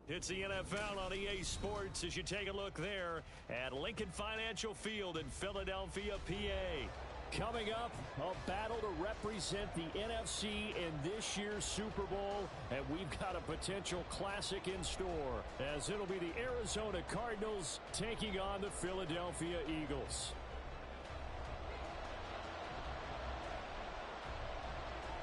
It's the NFL on EA Sports as you take a look there at Lincoln Financial Field in Philadelphia, PA. Coming up, a battle to represent the NFC in this year's Super Bowl, and we've got a potential classic in store, as it'll be the Arizona Cardinals taking on the Philadelphia Eagles.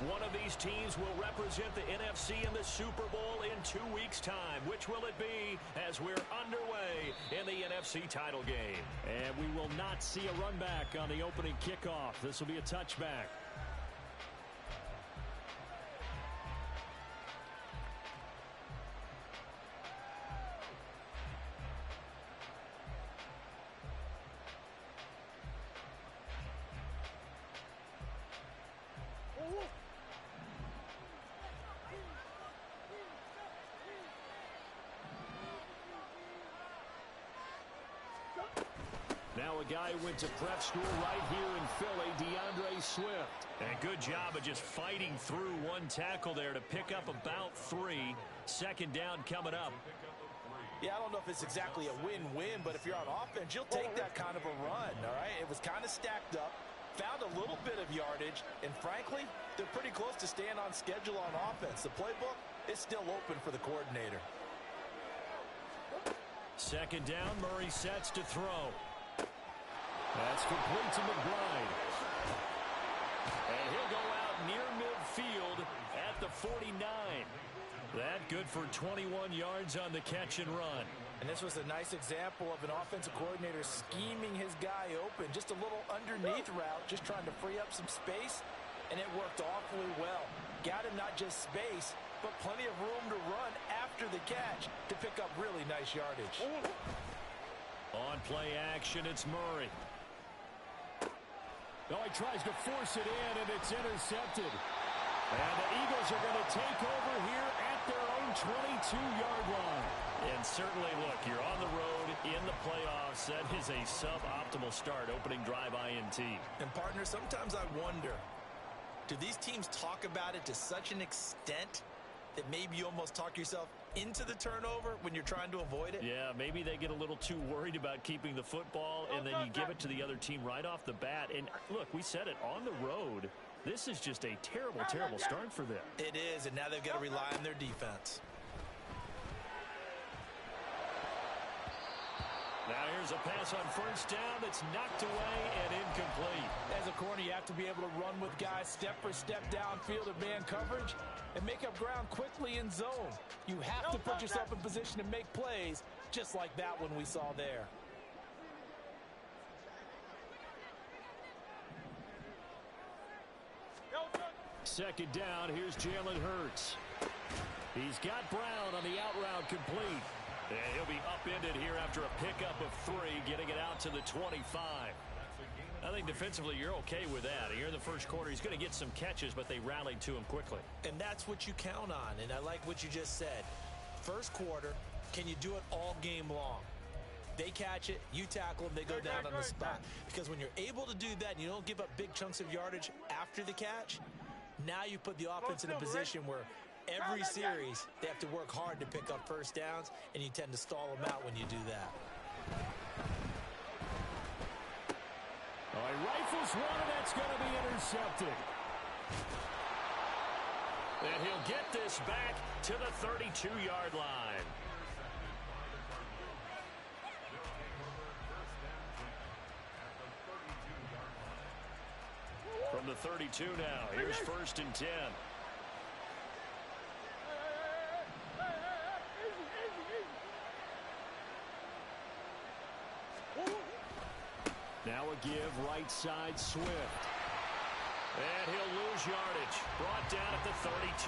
One of these teams will represent the NFC in the Super Bowl in 2 weeks' time. Which will it be as we're underway in the NFC title game? And we will not see a run back on the opening kickoff. This will be a touchback. Now a guy who went to prep school right here in Philly, DeAndre Swift. And good job of just fighting through one tackle there to pick up about 3. Second down coming up. Yeah, I don't know if it's exactly a win-win, but if you're on offense, you'll take that kind of a run, all right? It was kind of stacked up, found a little bit of yardage, and frankly, they're pretty close to staying on schedule on offense. The playbook is still open for the coordinator. Second down, Murray sets to throw. That's complete to McBride. And he'll go out near midfield at the 49. That good for 21 yards on the catch and run. And this was a nice example of an offensive coordinator scheming his guy open. Just a little underneath route, just trying to free up some space, and it worked awfully well. Got him not just space, but plenty of room to run after the catch to pick up really nice yardage. On play action, it's Murray. Oh, he tries to force it in, and it's intercepted. And the Eagles are going to take over here at their own 22-yard line. And certainly, look, you're on the road in the playoffs. That is a suboptimal start, opening drive INT. And, partner, sometimes I wonder, do these teams talk about it to such an extent that maybe you almost talk yourself into the turnover when you're trying to avoid it? Yeah, maybe they get a little too worried about keeping the football, and then you give it to the other team right off the bat. And, look, we said it, on the road, this is just a terrible, terrible start for them. It is, and now they've got to rely on their defense. Now here's a pass on first down that's knocked away and incomplete. As a corner, you have to be able to run with guys step for step downfield in man coverage and make up ground quickly in zone. You have to put yourself in position to make plays, just like that one we saw there. Second down, here's Jalen Hurts. He's got Brown on the out route complete. And he'll be upended here after a pickup of 3, getting it out to the 25. I think defensively you're okay with that. Here in the first quarter, he's going to get some catches, but they rallied to him quickly. And that's what you count on, and I like what you just said. First quarter, can you do it all game long? They catch it, you tackle them, they go down on the spot. Because when you're able to do that and you don't give up big chunks of yardage after the catch, now you put the offense in a position where every series they have to work hard to pick up first downs, and you tend to stall them out when you do that. All right, rifles one, and that's going to be intercepted. And he'll get this back to the 32-yard line. From the 32 now, here's first and 10. Now a give right side Swift. And he'll lose yardage. Brought down at the 32.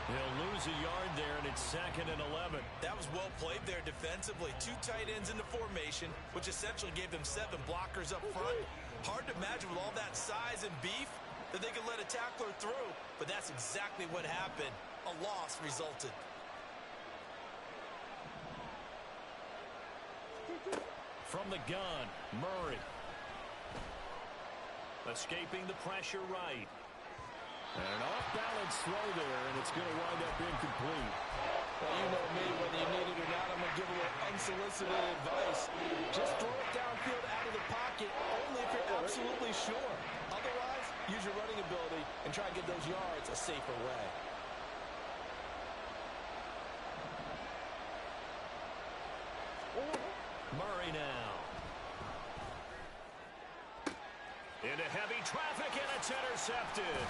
He'll lose a yard there, and it's 2nd and 11. That was well played there defensively. 2 tight ends in the formation, which essentially gave them 7 blockers up front. Hard to imagine with all that size and beef that they could let a tackler through, but that's exactly what happened. A loss resulted. From the gun, Murray. Escaping the pressure right. And an off-balance throw there, and it's going to wind up incomplete. Well, you know me, whether you need it or not, I'm going to give a little unsolicited advice. Just throw it downfield out of the pocket, only if you're absolutely sure. Otherwise, use your running ability and try and get those yards a safer way. Murray now. Into heavy traffic, and it's intercepted.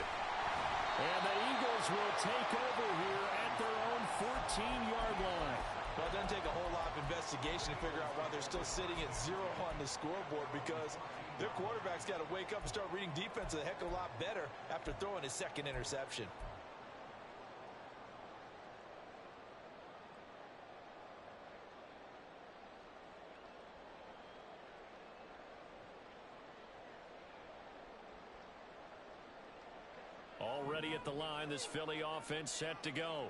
And the Eagles will take over here at their own 14-yard line. Well, it doesn't take a whole lot of investigation to figure out why they're still sitting at 0 on the scoreboard, because their quarterback's got to wake up and start reading defense a heck of a lot better after throwing his second interception. Already at the line, this Philly offense set to go.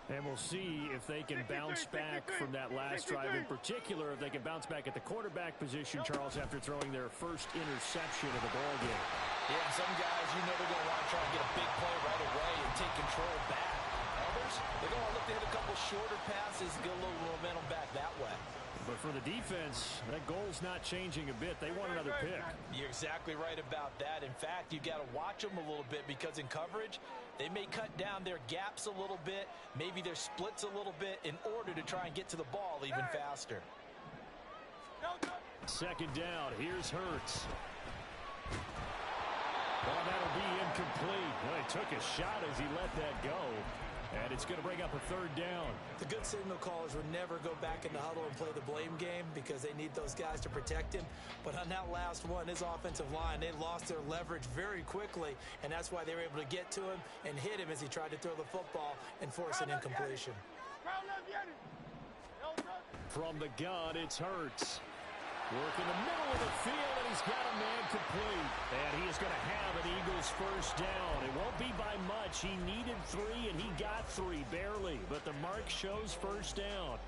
And we'll see if they can bounce back from that last drive, in particular, if they can bounce back at the quarterback position, Charles, after throwing their first interception of the ball game. Yeah, some guys, you know they're going to want to try and get a big play right away and take control back. Others, they're going to look to hit a couple shorter passes and get a little momentum back that way. But for the defense, that goal's not changing a bit. They want another pick. You're exactly right about that. In fact, you got to watch them a little bit, because in coverage, they may cut down their gaps a little bit, maybe their splits a little bit, in order to try and get to the ball even faster. Second down. Here's Hurts. Well, that'll be incomplete. Well, he took a shot as he let that go. And it's going to bring up a third down. The good signal callers would never go back in the huddle and play the blame game, because they need those guys to protect him. But on that last one, his offensive line, they lost their leverage very quickly, and that's why they were able to get to him and hit him as he tried to throw the football and force an incompletion. From the gun, it's Hurts. Work in the middle of the field, and he's got a man complete. And he is going to have an Eagles first down. It won't be by much. He needed 3, and he got 3, barely. But the mark shows first down.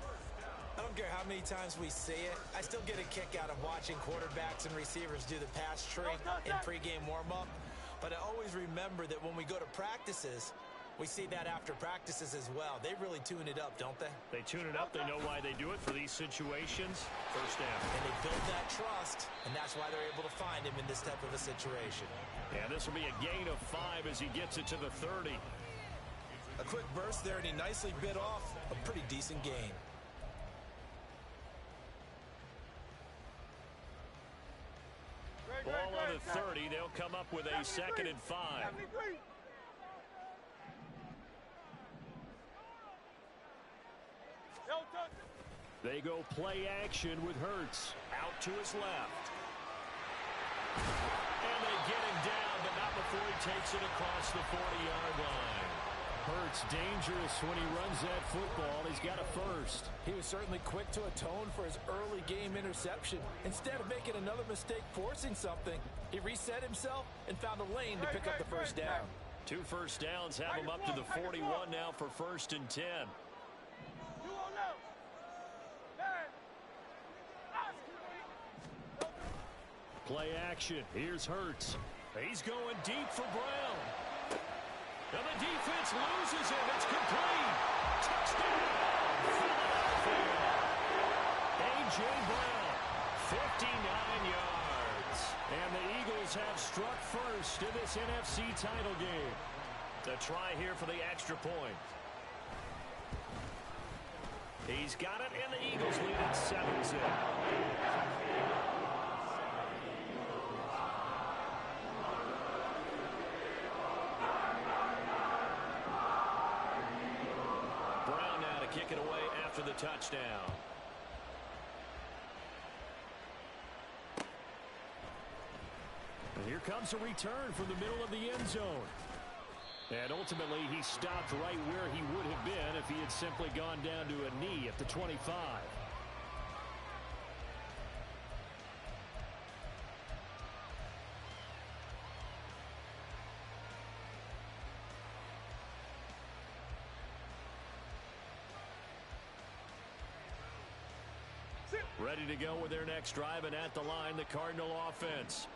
I don't care how many times we see it. I still get a kick out of watching quarterbacks and receivers do the pass tree in pregame warm-up. But I always remember that when we go to practices, we see that after practices as well. They really tune it up, don't they? They tune it up. They know why they do it for these situations. First down. And they build that trust, and that's why they're able to find him in this type of a situation. Yeah, this will be a gain of 5 as he gets it to the 30. A quick burst there, and he nicely bit off a pretty decent gain. Ball on the 30. They'll come up with a 2nd and 5. They go play action with Hurts. Out to his left. And they get him down, but not before he takes it across the 40-yard line. Hurts dangerous when he runs that football. He's got a first. He was certainly quick to atone for his early game interception. Instead of making another mistake forcing something, he reset himself and found a lane to pick up the first down. 2 first downs have him up to the 41 now for 1st and 10. Play action. Here's Hurts. He's going deep for Brown. And the defense loses him. It's complete. Touchdown, Philadelphia. A.J. Brown, 59 yards. And the Eagles have struck first in this NFC title game. The try here for the extra point. He's got it, and the Eagles lead at 7-0. Kick it away after the touchdown. And here comes a return from the middle of the end zone. And ultimately, he stopped right where he would have been if he had simply gone down to a knee at the 25. Ready to go with their next drive, and at the line, the Cardinal offense.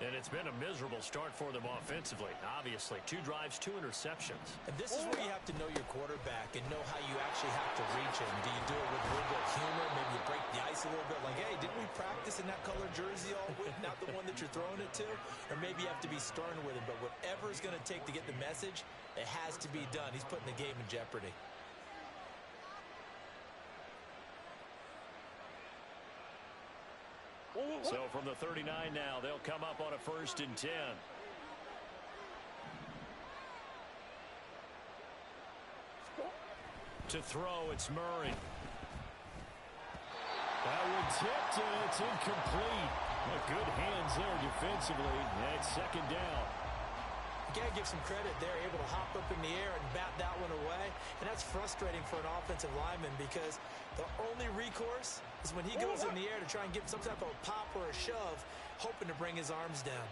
And it's been a miserable start for them offensively. Obviously, 2 drives, 2 interceptions. And this is where you have to know your quarterback and know how you actually have to reach him. Do you do it with a little bit of humor? Maybe you break the ice a little bit like, hey, didn't we practice in that color jersey all week? Not the one that you're throwing it to? Or maybe you have to be stern with him. But whatever it's going to take to get the message, it has to be done. He's putting the game in jeopardy. So from the 39 now, they'll come up on a 1st and 10. To throw, it's Murray. That one tipped, and it's incomplete. Good hands there defensively. And it's 2nd down. You got to give some credit there, able to hop up in the air and bat that one away. And that's frustrating for an offensive lineman because the only recourse is when he goes in the air to try and give some type of a pop or a shove, hoping to bring his arms down.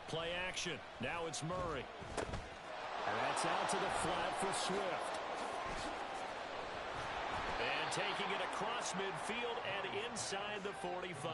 Play action. Now it's Murray. And that's out to the flat for Swift. And taking it across midfield and inside the 45.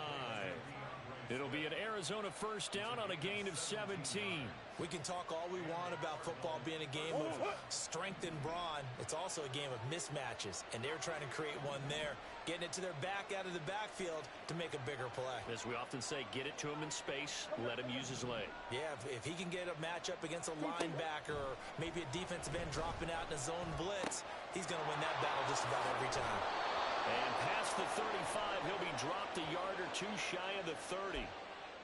It'll be an Arizona 1st down on a gain of 17. We can talk all we want about football being a game of strength and brawn. It's also a game of mismatches, and they're trying to create one there, getting it to their back out of the backfield to make a bigger play. As we often say, get it to him in space, let him use his leg. Yeah, if he can get a matchup against a linebacker or maybe a defensive end dropping out in a zone blitz, he's going to win that battle just about every time. And past the 35, he'll be dropped a yard or 2 shy of the 30.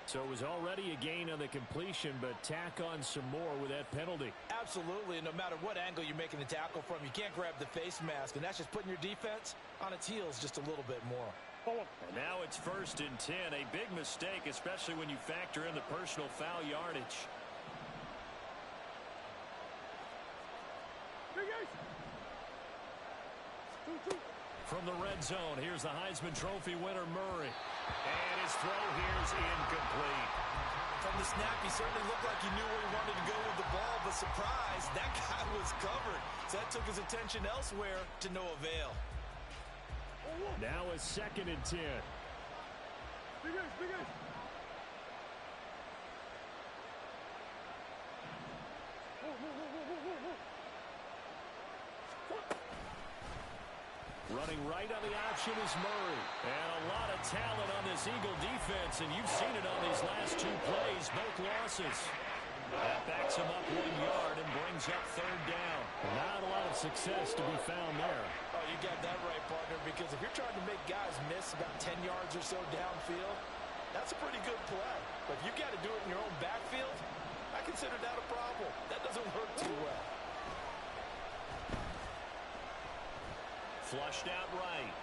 So it was already a gain on the completion, but tack on some more with that penalty. Absolutely, and no matter what angle you're making the tackle from, you can't grab the face mask, and that's just putting your defense on its heels just a little bit more. And now it's 1st and 10, a big mistake, especially when you factor in the personal foul yardage. From the red zone, here's the Heisman Trophy winner, Murray. And his throw here's incomplete. From the snap, he certainly looked like he knew where he wanted to go with the ball, but surprise, that guy was covered. So that took his attention elsewhere to no avail. Now a 2nd and 10. Running right on the option is Murray. And a lot of talent on this Eagle defense, and you've seen it on these last 2 plays, both losses. That backs him up 1 yard and brings up 3rd down. Not a lot of success to be found there. Oh, you got that right, partner, because if you're trying to make guys miss about 10 yards or so downfield, that's a pretty good play. But if you got to do it in your own backfield, I consider that a problem. That doesn't work too well. Flushed out right.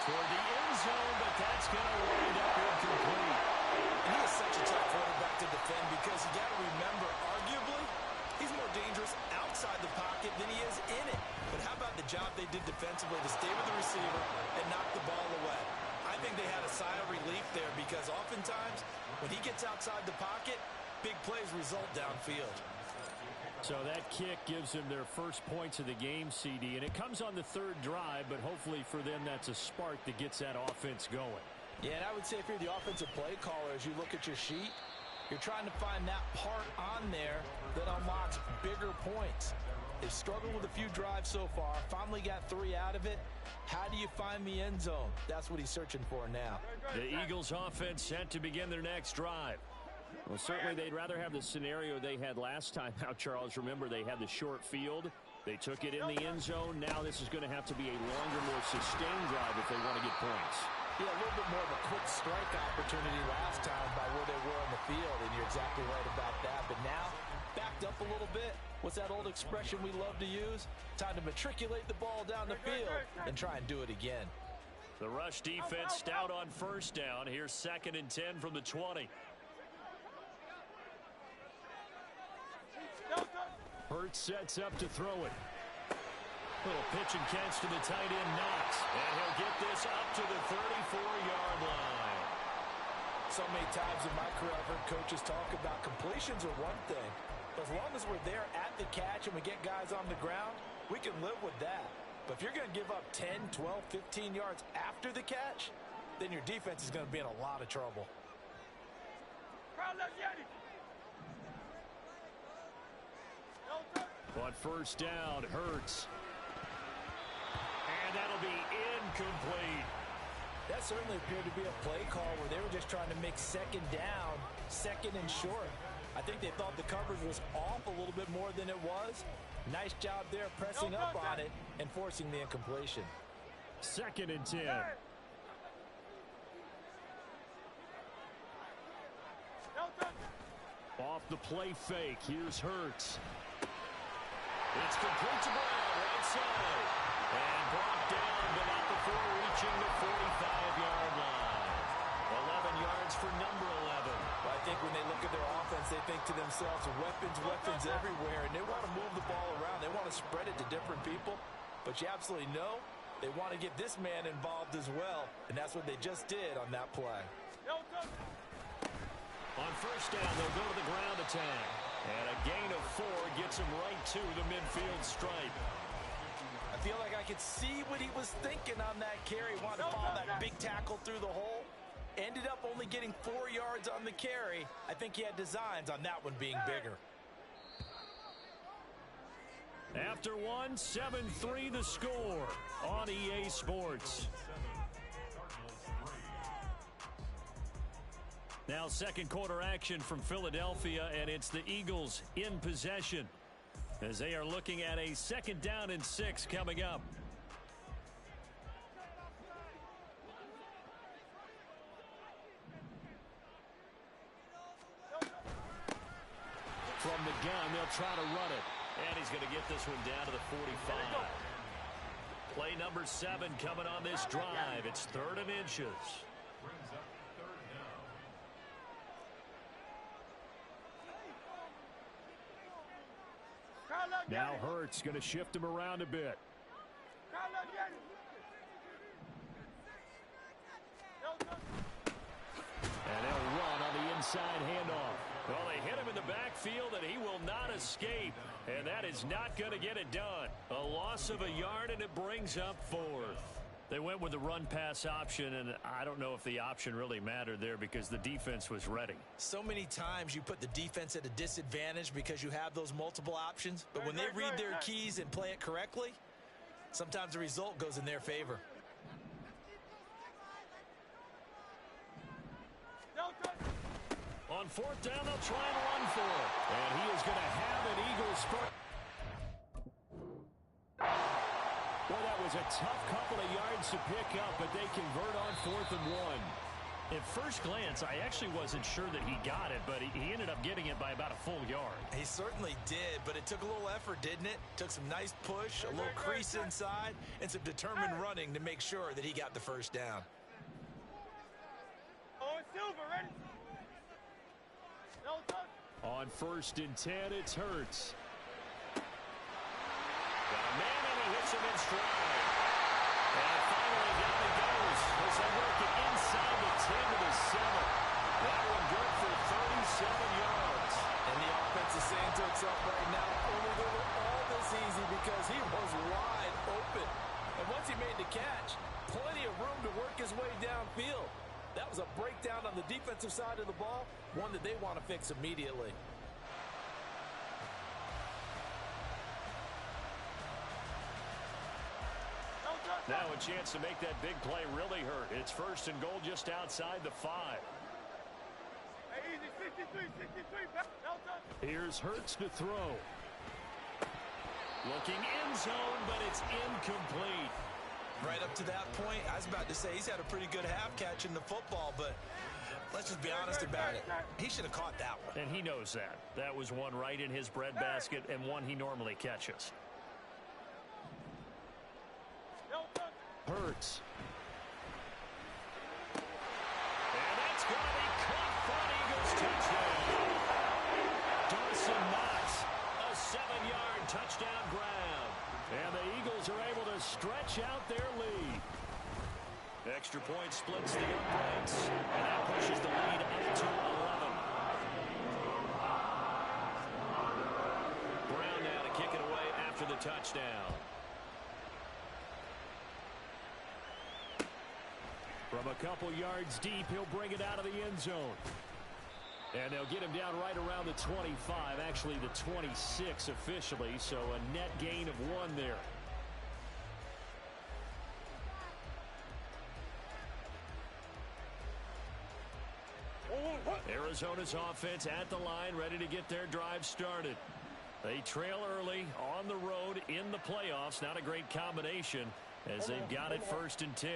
Toward the end zone, but that's going to wind up incomplete. And he is such a tough quarterback to defend because you got to remember, arguably, he's more dangerous outside the pocket than he is in it. But how about the job they did defensively to stay with the receiver and knock the ball away? I think they had a sigh of relief there because oftentimes when he gets outside the pocket, big plays result downfield. So that kick gives them their first points of the game, CD, and it comes on the 3rd drive, but hopefully for them that's a spark that gets that offense going. Yeah, and I would say if you're the offensive play caller, as you look at your sheet, you're trying to find that part on there that unlocks bigger points. They've struggled with a few drives so far, finally got 3 out of it. How do you find the end zone? That's what he's searching for now. The Eagles offense set to begin their next drive. Well, certainly they'd rather have the scenario they had last time. Now, Charles, remember, they had the short field. They took it in the end zone. Now this is going to have to be a longer, more sustained drive if they want to get points. Yeah, a little bit more of a quick strike opportunity last time by where they were on the field, and you're exactly right about that. But now, backed up a little bit. What's that old expression we love to use? Time to matriculate the ball down the field and try and do it again. The rush defense stout on 1st down. Here's 2nd and 10 from the 20. Hurts sets up to throw it. Little pitch and catch to the tight end, Knox. And he'll get this up to the 34-yard line. So many times in my career I've heard coaches talk about completions are one thing. But as long as we're there at the catch and we get guys on the ground, We can live with that. But if you're going to give up 10, 12, 15 yards after the catch, then your defense is going to be in a lot of trouble. On first down, Hurts. And that'll be incomplete. That certainly appeared to be a play call where they were just trying to make second down, second and short. I think they thought the coverage was off a little bit more than it was. Nice job there pressing up on it and forcing the incompletion. 2nd and 10. Off the play fake. Here's Hurts. It's complete to Brown, right side. And brought down, but not before reaching the 45-yard line. 11 yards for number 11. Well, I think when they look at their offense, they think to themselves, weapons everywhere, and they want to move the ball around. They want to spread it to different people, but you absolutely know they want to get this man involved as well, and that's what they just did on that play. On first down, they'll go to the ground attack. And a gain of 4 gets him right to the midfield stripe. I feel like I could see what he was thinking on that carry. Wanted to follow that big tackle through the hole. Ended up only getting 4 yards on the carry. I think he had designs on that one being bigger. After one, 7-3 the score on EA Sports. Now second quarter action from Philadelphia, and it's the Eagles in possession as they are looking at a 2nd down and 6 coming up. From the gun, they'll try to run it. And he's going to get this one down to the 45. Play number 7 coming on this drive. It's 3rd and inches. Now Hurts going to shift him around a bit. And they'll run on the inside handoff. Well, they hit him in the backfield, and he will not escape. And that is not going to get it done. A loss of a yard, and it brings up 4th. They went with the run-pass option, and I don't know if the option really mattered there because the defense was ready. So many times you put the defense at a disadvantage because you have those multiple options. But when they read their keys and play it correctly, sometimes the result goes in their favor. On 4th down, they'll try and run for it. And he is going to have an Eagles spurt. Well, that was a tough couple of yards to pick up, but they convert on 4th and 1. At first glance, I actually wasn't sure that he got it, but he ended up getting it by about a full yard. He certainly did, but it took a little effort, didn't it? Took some nice push, a little crease inside, and some determined running to make sure that he got the first down. Oh, it's Silver, ready? On 1st and 10, it's Hurts. Got a man, and he hits him in stride. And finally down he goes as they work it inside the 10 to the 7. That one good for 37 yards. And the offense is saying to itself right now, only they were all this easy because he was wide open. And once he made the catch, plenty of room to work his way downfield. That was a breakdown on the defensive side of the ball, one that they want to fix immediately. Now a chance to make that big play really hurt. It's 1st and goal just outside the 5. Easy, 63. Here's Hurts to throw. Looking end zone, but it's incomplete. Right up to that point, I was about to say he's had a pretty good half catching the football, but let's just be honest about it. He should have caught that one. And he knows that. That was one right in his breadbasket and one he normally catches. Hurts. And that's going to be caught for an Eagles touchdown. Dawson Knox, a 7-yard touchdown grab. And the Eagles are able to stretch out their lead. Extra point splits the uprights, and that pushes the lead up to 11. Brown now to kick it away after the touchdown. From a couple yards deep, he'll bring it out of the end zone. And they'll get him down right around the 25, actually the 26 officially, so a net gain of 1 there. Arizona's offense at the line, ready to get their drive started. They trail early on the road in the playoffs. Not a great combination as they've got it 1st and 10.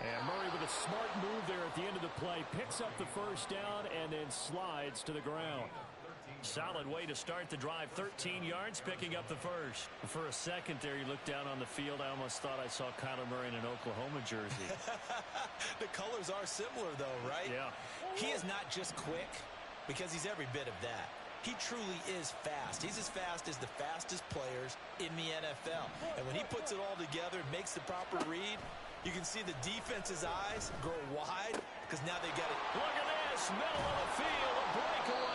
And Murray with a smart move there at the end of the play. Picks up the 1st down and then slides to the ground. Solid way to start the drive. 13 yards, picking up the 1st. For a second there, you looked down on the field. I almost thought I saw Kyler Murray in an Oklahoma jersey. The colors are similar, though, right? Yeah. He is not just quick, because he's every bit of that. He truly is fast. He's as fast as the fastest players in the NFL. And when he puts it all together, makes the proper read, you can see the defense's eyes grow wide because now they got it. Look at this, middle of the field, a breakaway.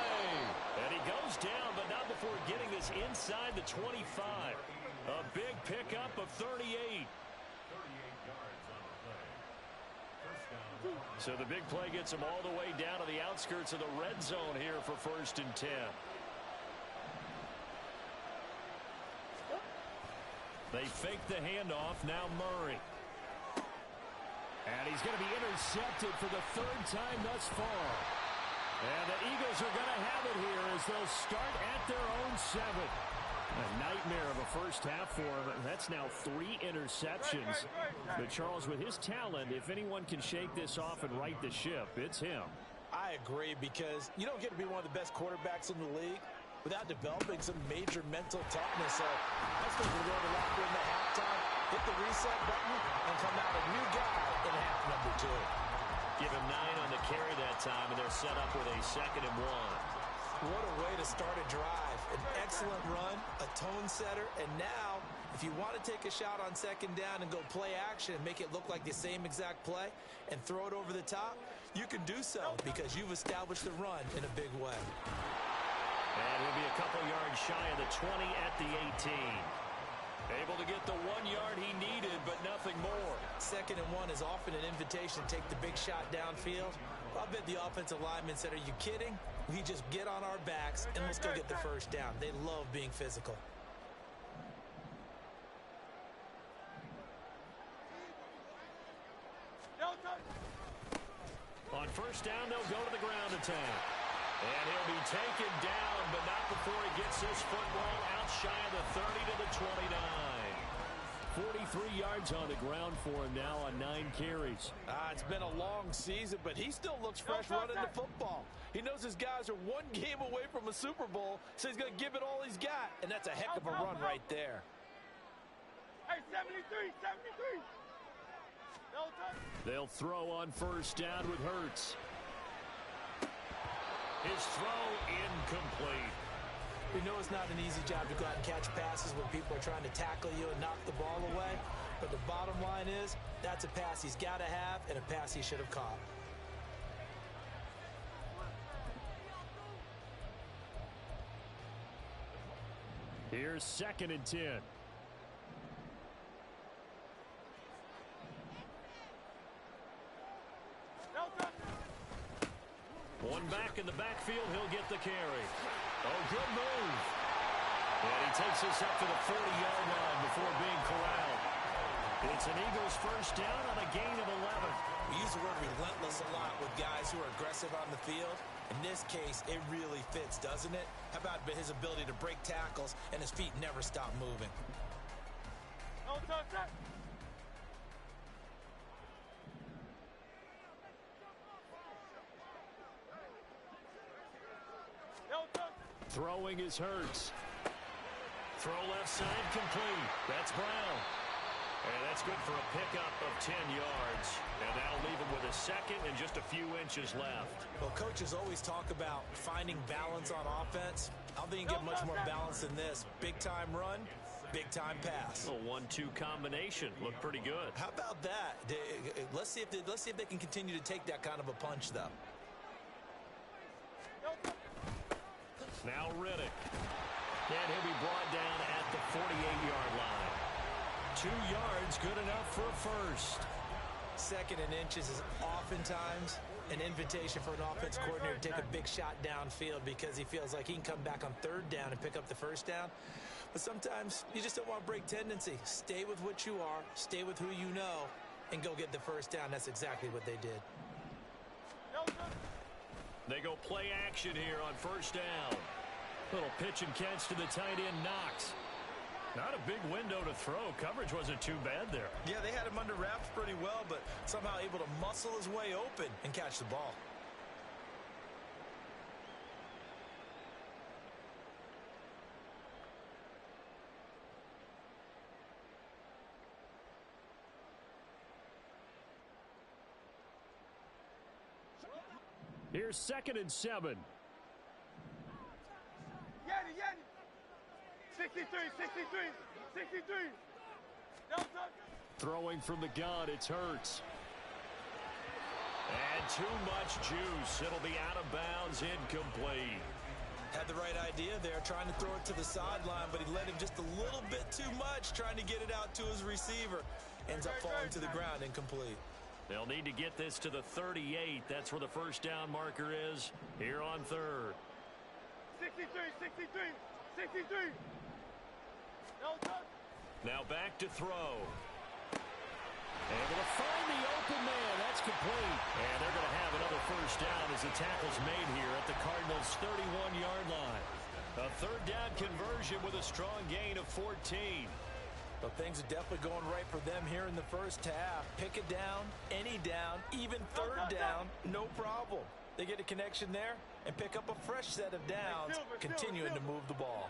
And he goes down, but not before getting this inside the 25. A big pickup of 38. So the big play gets him all the way down to the outskirts of the red zone here for 1st and 10. They fake the handoff, now Murray. And he's going to be intercepted for the 3rd time thus far. And the Eagles are going to have it here as they'll start at their own 7. A nightmare of a 1st half for him. That's now 3 interceptions. But Charles, with his talent, if anyone can shake this off and right the ship, it's him. I agree, because you don't get to be one of the best quarterbacks in the league without developing some major mental toughness. So I was going to go to the locker room at halftime, hit the reset button, and come out a new guy in half number 2. Give him 9 on the carry that time, and they're set up with a 2nd and 1. What a way to start a drive. An excellent run, a tone setter, and now, if you want to take a shot on 2nd down and go play action and make it look like the same exact play and throw it over the top, you can do so because you've established the run in a big way. And he'll be a couple yards shy of the 20 at the 18. Able to get the 1 yard he needed, but nothing more. 2nd and 1 is often an invitation to take the big shot downfield. I bet the offensive linemen said, are you kidding? We just get on our backs and let's go get the 1st down. They love being physical. On 1st down, they'll go to the ground attack. And he'll be taken down, but not before he gets his football out shy of the 30 to the 29. 43 yards on the ground for him now on 9 carries. It's been a long season, but he still looks fresh running the football. He knows his guys are 1 game away from a Super Bowl, so he's going to give it all he's got. And that's a heck of a run right there. Hey, 73, 73. They'll throw on 1st down with Hurts. His throw incomplete. We know it's not an easy job to go out and catch passes when people are trying to tackle you and knock the ball away. But the bottom line is, that's a pass he's got to have and a pass he should have caught. Here's 2nd and 10. One back in the backfield, he'll get the carry. Oh, good move. And he takes this up to the 40-yard line before being corralled. It's an Eagles 1st down on a gain of 11. We use the word relentless a lot with guys who are aggressive on the field. In this case, it really fits, doesn't it? How about his ability to break tackles and his feet never stop moving? Throwing is Hurts. Throw left side complete. That's Brown. And that's good for a pickup of 10 yards. And that'll leave him with a 2nd and just a few inches left. Well, coaches always talk about finding balance on offense. I don't think you get much more balance than this. Big-time run, big-time pass. A 1-2 combination. Looked pretty good. How about that? Let's see if they can continue to take that kind of a punch, though. Now Riddick. And he'll be brought down at the 48-yard line. 2 yards, good enough for a first. 2nd and inches is oftentimes an invitation for an offense coordinator to take a big shot downfield because he feels like he can come back on 3rd down and pick up the 1st down. But sometimes you just don't want to break tendency. Stay with what you are, stay with who you know, and go get the 1st down. That's exactly what they did. They go play action here on 1st down. Little pitch and catch to the tight end, Knox. Not a big window to throw. Coverage wasn't too bad there. Yeah, they had him under wraps pretty well, but somehow able to muscle his way open and catch the ball. Here's 2nd and 7. Yanni. 63. Throwing from the gun, it's Hurts. And too much juice. It'll be out of bounds, incomplete. Had the right idea there, trying to throw it to the sideline, but he let him just a little bit too much, trying to get it out to his receiver. Ends up falling to the ground, incomplete. They'll need to get this to the 38. That's where the 1st down marker is here on 3rd. 63. Now back to throw. Able to find the open man. That's complete. And they're going to have another 1st down as the tackle's made here at the Cardinals' 31-yard line. A 3rd down conversion with a strong gain of 14. But things are definitely going right for them here in the 1st half. Pick a down, any down, even 3rd down, no problem. They get a connection there and pick up a fresh set of downs, continuing to move the ball.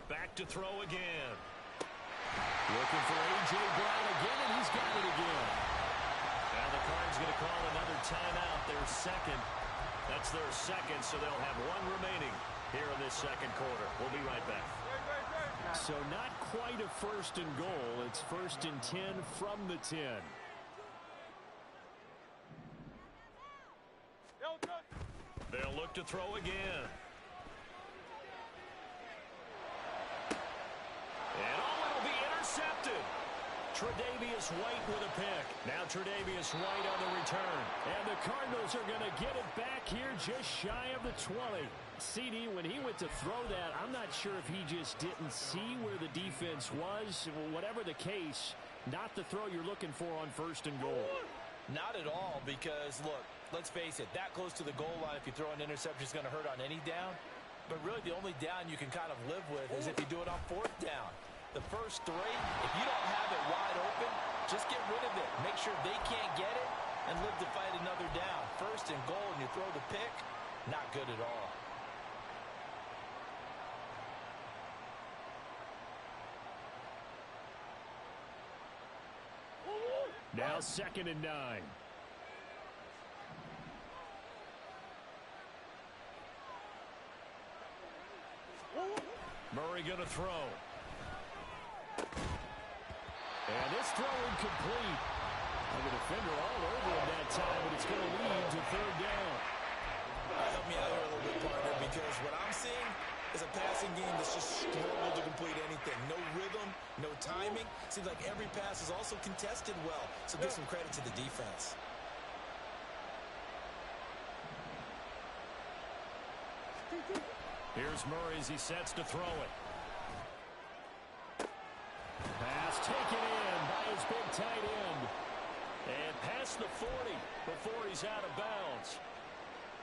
Back to throw again. Looking for A.J. Brown again, and he's got it again. Now the Cards going to call another timeout, their 2nd. That's their 2nd, so they'll have 1 remaining here in this 2nd quarter. We'll be right back. So not quite a 1st and goal. It's 1st and 10 from the 10. They'll look to throw again. And it'll be intercepted. Tre'Davious White with a pick. Now Tre'Davious White on the return. And the Cardinals are going to get it back here just shy of the 20. CD, when he went to throw that, I'm not sure if he just didn't see where the defense was. Whatever the case, not the throw you're looking for on 1st and goal. Not at all, because, look, let's face it, that close to the goal line, if you throw an interception, is going to hurt on any down. But really, the only down you can kind of live with is if you do it on 4th down. The first 3, if you don't have it wide open, just get rid of it. Make sure they can't get it and live to fight another down. 1st and goal, and you throw the pick, not good at all. Now 2nd and 9. Murray going to throw. And this throw incomplete. And the defender all over him that time, but it's going to lead to 3rd down. Help me out here a little bit, partner, because what I'm seeing is a passing game that's just struggled to complete anything. No rhythm, no timing. Seems like every pass is also contested well, so give some credit to the defense. Here's Murray as he sets to throw it. Pass taken in by his big tight end. And past the 40 before he's out of bounds.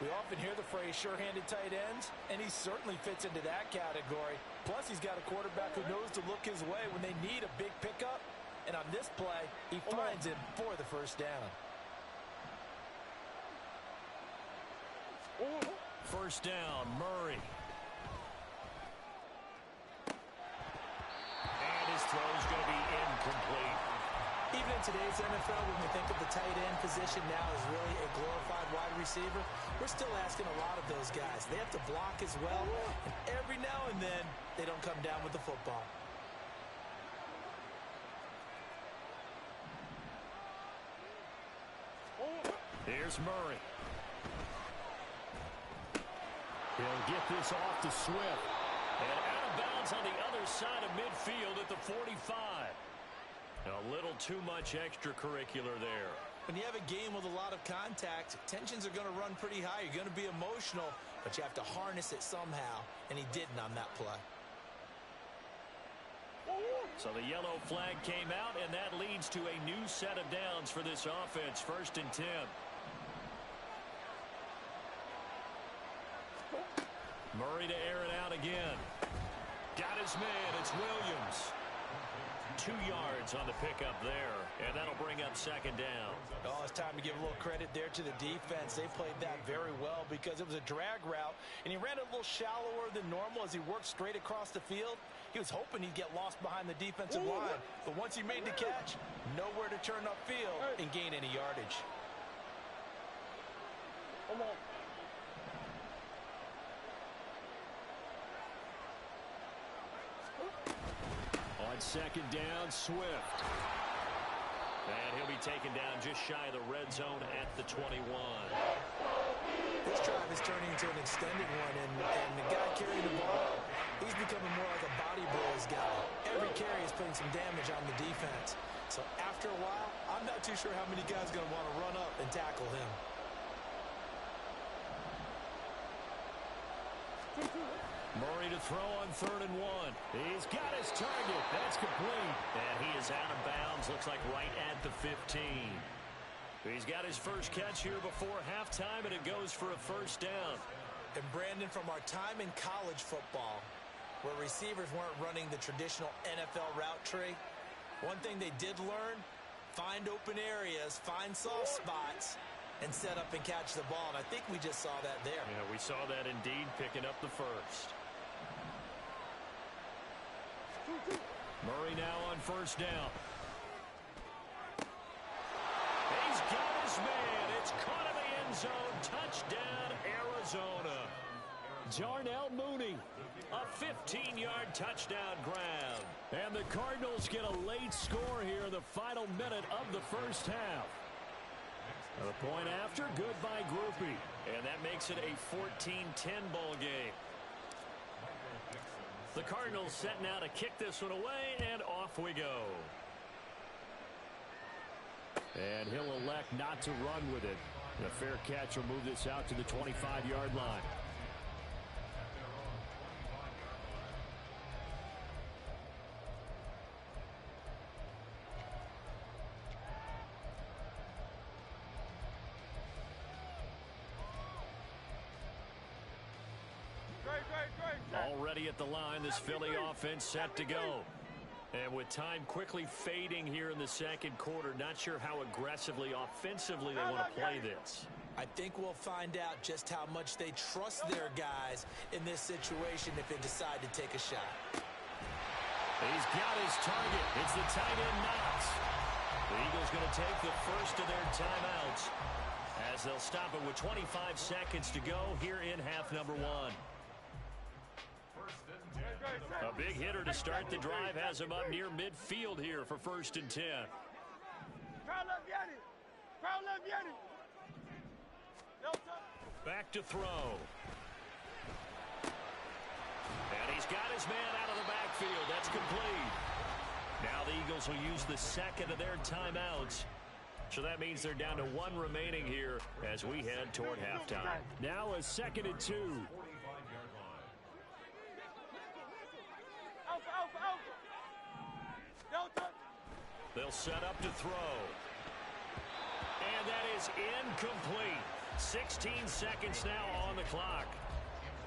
We often hear the phrase sure-handed tight ends, and he certainly fits into that category. Plus, he's got a quarterback who knows to look his way when they need a big pickup. And on this play, he finds him for the 1st down. 1st down, Murray. And his throw's going to be incomplete. Even in today's NFL, when we think of the tight end position now as really a glorified wide receiver, we're still asking a lot of those guys. They have to block as well, and every now and then, they don't come down with the football. Here's Murray. He'll get this off to Swift. And out of bounds on the other side of midfield at the 45. A little too much extracurricular there. When you have a game with a lot of contact, tensions are going to run pretty high. You're going to be emotional, but you have to harness it somehow, and he didn't on that play. So the yellow flag came out, and that leads to a new set of downs for this offense. 1st and 10. Murray to air it out again. Got his man. It's Williams. 2 yards on the pickup there, and that'll bring up 2nd down. Oh, it's time to give a little credit there to the defense. They played that very well because it was a drag route, and he ran it a little shallower than normal as he worked straight across the field. He was hoping he'd get lost behind the defensive line, but once he made the catch, nowhere to turn upfield and gain any yardage. Come on. On 2nd down, Swift. And he'll be taken down just shy of the red zone at the 21. This drive is turning into an extended one, and the guy carrying the ball, he's becoming more like a body boys guy. Every carry is putting some damage on the defense. So after a while, I'm not too sure how many guys are going to want to run up and tackle him. Murray to throw on 3rd and 1. He's got his target. That's complete. And he is out of bounds. Looks like right at the 15. He's got his first catch here before halftime, and it goes for a 1st down. And Brandon, from our time in college football, where receivers weren't running the traditional NFL route tree, one thing they did learn, find open areas, find soft spots, and set up and catch the ball. And I think we just saw that there. Yeah, we saw that indeed, picking up the 1st. Murray now on 1st down. He's got his man. It's caught in the end zone. Touchdown, Arizona. Darnell Mooney, a 15-yard touchdown grab. And the Cardinals get a late score here in the final minute of the 1st half. The point after, good by Groupie. And that makes it a 14-10 ball game. The Cardinals setting out to kick this one away, and off we go. And he'll elect not to run with it. The fair catch will move this out to the 25-yard line. Already at the line, this Philly offense set to go. And with time quickly fading here in the 2nd quarter, not sure how aggressively, offensively they want to play this. I think we'll find out just how much they trust their guys in this situation if they decide to take a shot. He's got his target. It's the tight end Knox. The Eagles going to take the first of their timeouts as they'll stop it with 25 seconds to go here in half number 1. A big hitter to start the drive has him up near midfield here for 1st and 10. Back to throw. And he's got his man out of the backfield. That's complete. Now the Eagles will use the 2nd of their timeouts. So that means they're down to 1 remaining here as we head toward halftime. Now a 2nd and 2. They'll set up to throw. And that is incomplete. 16 seconds now on the clock.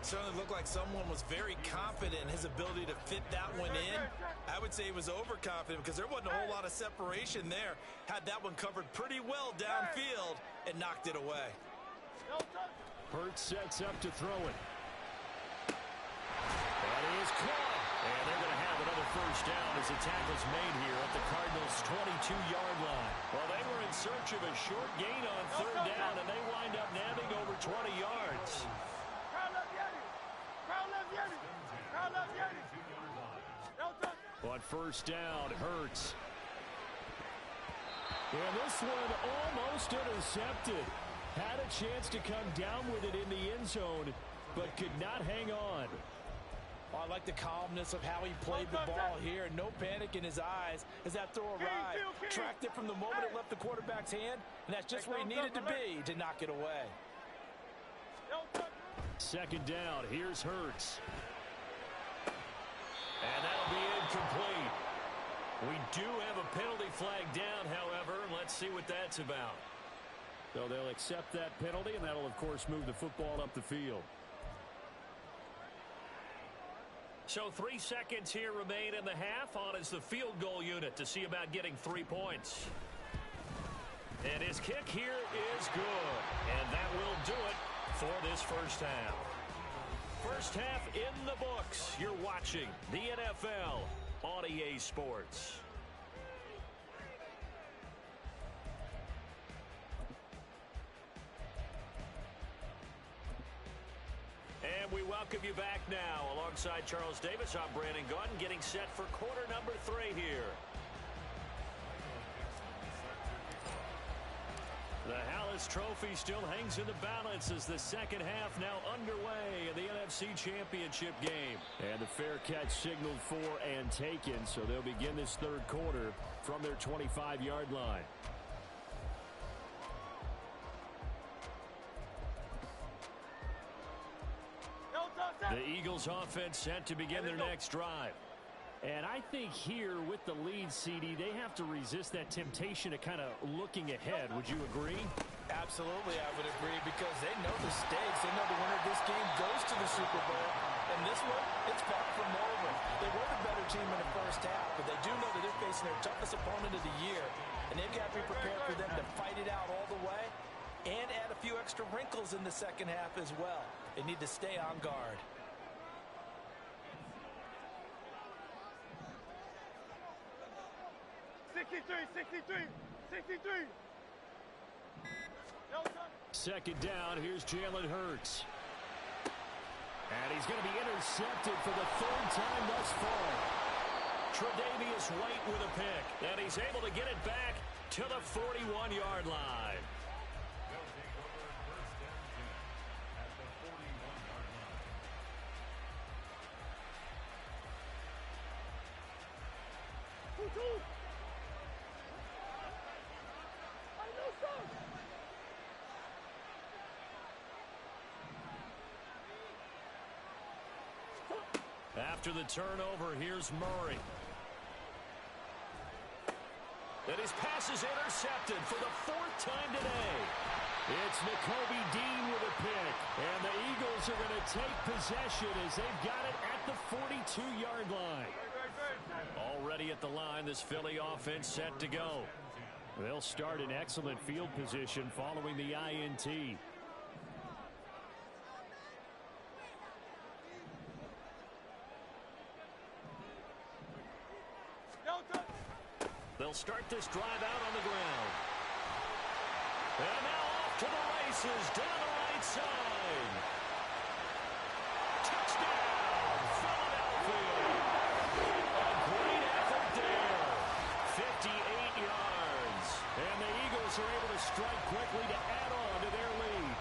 Certainly looked like someone was very confident in his ability to fit that one in. I would say he was overconfident because there wasn't a whole lot of separation there. Had that one covered pretty well downfield and knocked it away. Hurts sets up to throw it. That is caught. And they're going to have another 1st down as the tackle's made here at the Cardinals' 22-yard line. Well, they were in search of a short gain on 3rd down, and they wind up nabbing over 20 yards. On 1st down, Hurts. And this one almost intercepted. Had a chance to come down with it in the end zone. but could not hang on. Oh, I like the calmness of how he played the ball here. No panic in his eyes as that throw arrived. Tracked it from the moment it left the quarterback's hand, and that's just where he needed to be to knock it away. Second down, here's Hurts. And that'll be incomplete. We do have a penalty flag down, however. Let's see what that's about. So they'll accept that penalty, and that'll, of course, move the football up the field. So 3 seconds here remain in the half. On is the field goal unit to see about getting 3 points. And his kick here is good. And that will do it for this first half. First half in the books. You're watching the NFL on EA Sports. And we welcome you back now. Alongside Charles Davis, I'm Brandon Gaudin, getting set for quarter number 3 here. The Hallis Trophy still hangs in the balance as the second half now underway in the NFC Championship game. And the fair catch signaled for and taken, so they'll begin this third quarter from their 25-yard line. The Eagles offense set to begin their next drive. And I think here with the lead, CD, they have to resist that temptation of kind of looking ahead. Would you agree? Absolutely, I would agree, because they know the stakes. They know the winner of this game goes to the Super Bowl. And this one, it's far from over. They were the better team in the first half, but they do know that they're facing their toughest opponent of the year. And they've got to be prepared for them to fight it out all the way and add a few extra wrinkles in the second half as well. They need to stay on guard. Second down, here's Jalen Hurts. And he's going to be intercepted for the 3rd time thus far. Tre'Davious White with a pick, and he's able to get it back to the 41-yard line. After the turnover, here's Murray. And his pass is intercepted for the 4th time today. It's Nakobe Dean with a pick. And the Eagles are going to take possession as they've got it at the 42-yard line. Already at the line, this Philly offense set to go. They'll start in excellent field position following the INT. They'll start this drive out on the ground. And now off to the races down the right side. Touchdown, Philadelphia. A great effort there. 58 yards. And the Eagles are able to strike quickly to add on to their lead.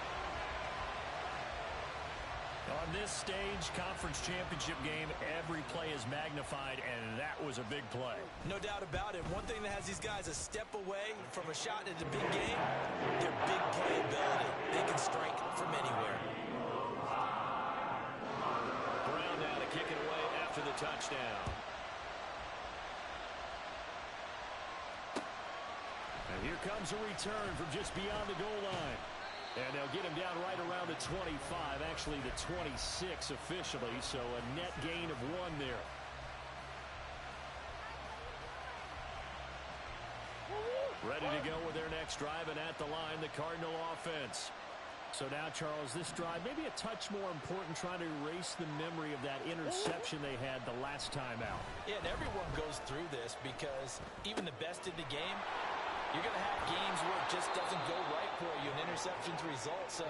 On this stage, conference championship game, every play is magnified, and that was a big play. No doubt about it. One thing that has these guys a step away from a shot in the big game, their big playability. They can strike from anywhere. Brown now to kick it away after the touchdown. And here comes a return from just beyond the goal line. And they'll get him down right around the 25, actually the 26 officially, so a net gain of 1 there. Ready to go with their next drive, and at the line, the Cardinal offense. So now, Charles, this drive maybe a touch more important, trying to erase the memory of that interception they had the last time out. Yeah, and everyone goes through this because even the best in the game, you're going to have games where it just doesn't go right for you, and interceptions result. So,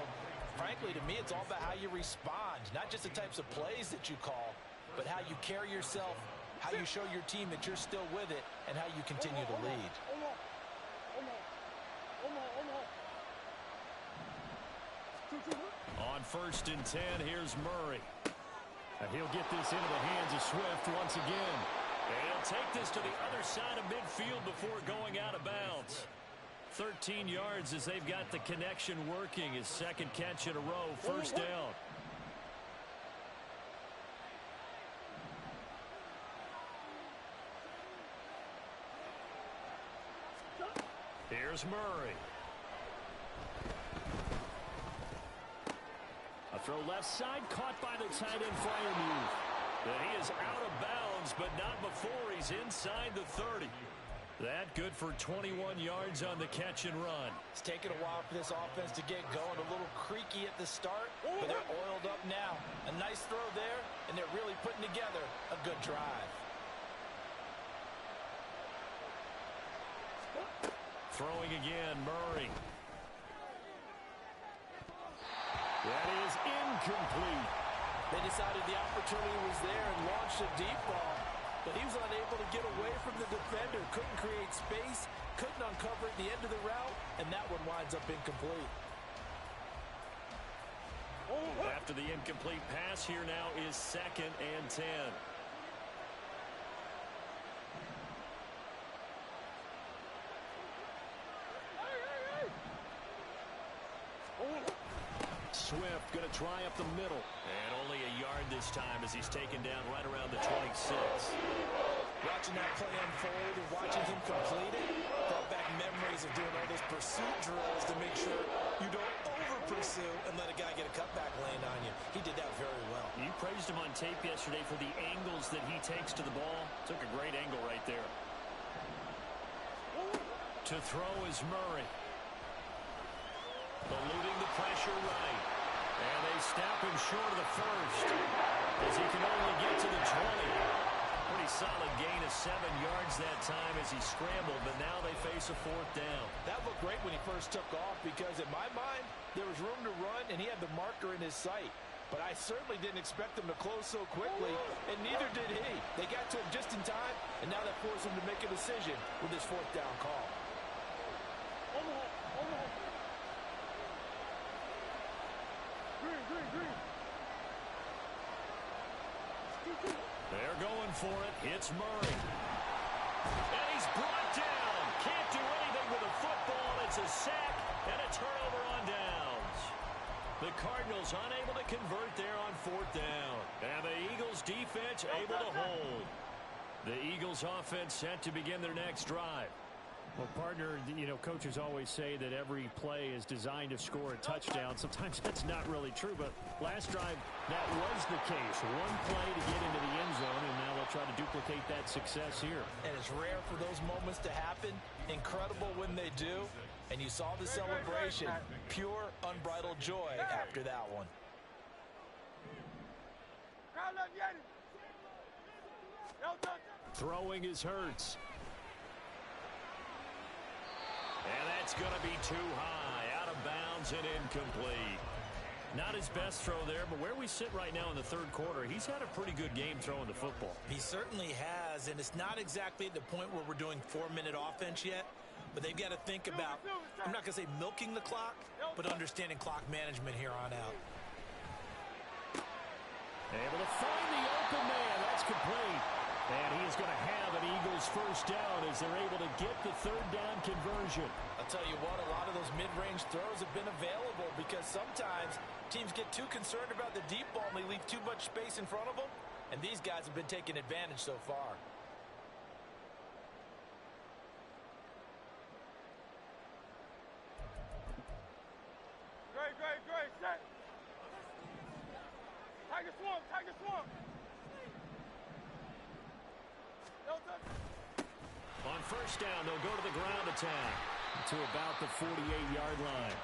frankly, to me, it's all about how you respond, not just the types of plays that you call, but how you carry yourself, how you show your team that you're still with it, and how you continue to lead. On 1st and 10, here's Murray. He'll get this into the hands of Swift once again. And he'll take this to the other side of midfield before going out of bounds. 13 yards as they've got the connection working. His second catch in a row, first down. Here's Murray. A throw left side, caught by the tight end Freiermuth. And he is out of bounds, but not before he's inside the 30. That good for 21 yards on the catch and run. It's taken a while for this offense to get going. A little creaky at the start, but they're oiled up now. A nice throw there, and they're really putting together a good drive. Throwing again, Murray. That is incomplete. They decided the opportunity was there and launched a deep ball, but he was unable to get away from the defender. Couldn't create space, couldn't uncover at the end of the route, and that one winds up incomplete. After the incomplete pass, here now is 2nd and 10. Swift going to try up the middle. And only a yard this time as he's taken down right around the 26. Watching that play unfold and watching him complete it brought back memories of doing all those pursuit drills to make sure you don't over-pursue and let a guy get a cutback lane on you. He did that very well. You praised him on tape yesterday for the angles that he takes to the ball. Took a great angle right there. To throw is Murray. Eluding the pressure right. And they snap him short of the first as he can only get to the 20. Pretty solid gain of 7 yards that time as he scrambled, but now they face a 4th down. That looked great when he first took off because in my mind, there was room to run and he had the marker in his sight. But I certainly didn't expect him to close so quickly, and neither did he. They got to him just in time, and now that forced him to make a decision with his 4th down call. They're going for it. It's Murray. And he's brought down. Can't do anything with a football. It's a sack and a turnover on downs. The Cardinals unable to convert there on 4th down. And the Eagles defense able to hold. The Eagles offense set to begin their next drive. Well, partner, you know, coaches always say that every play is designed to score a touchdown. Sometimes that's not really true, but last drive, that was the case. One play to get into the end zone, and now they'll try to duplicate that success here. And it's rare for those moments to happen. Incredible when they do. And you saw the celebration. Pure, unbridled joy after that one. Throwing is Hurts. And that's going to be too high, out of bounds and incomplete. Not his best throw there, but where we sit right now in the 3rd quarter, he's had a pretty good game throwing the football. He certainly has, and it's not exactly at the point where we're doing 4-minute offense yet, but they've got to think about, I'm not going to say milking the clock, but understanding clock management here on out. Able to find the open man. That's complete. And he is going to have an Eagles 1st down as they're able to get the 3rd down conversion. I'll tell you what, a lot of those mid-range throws have been available because sometimes teams get too concerned about the deep ball and they leave too much space in front of them. And these guys have been taking advantage so far. Great, set. Tiger swamp. On 1st down, they'll go to the ground attack to about the 48-yard line.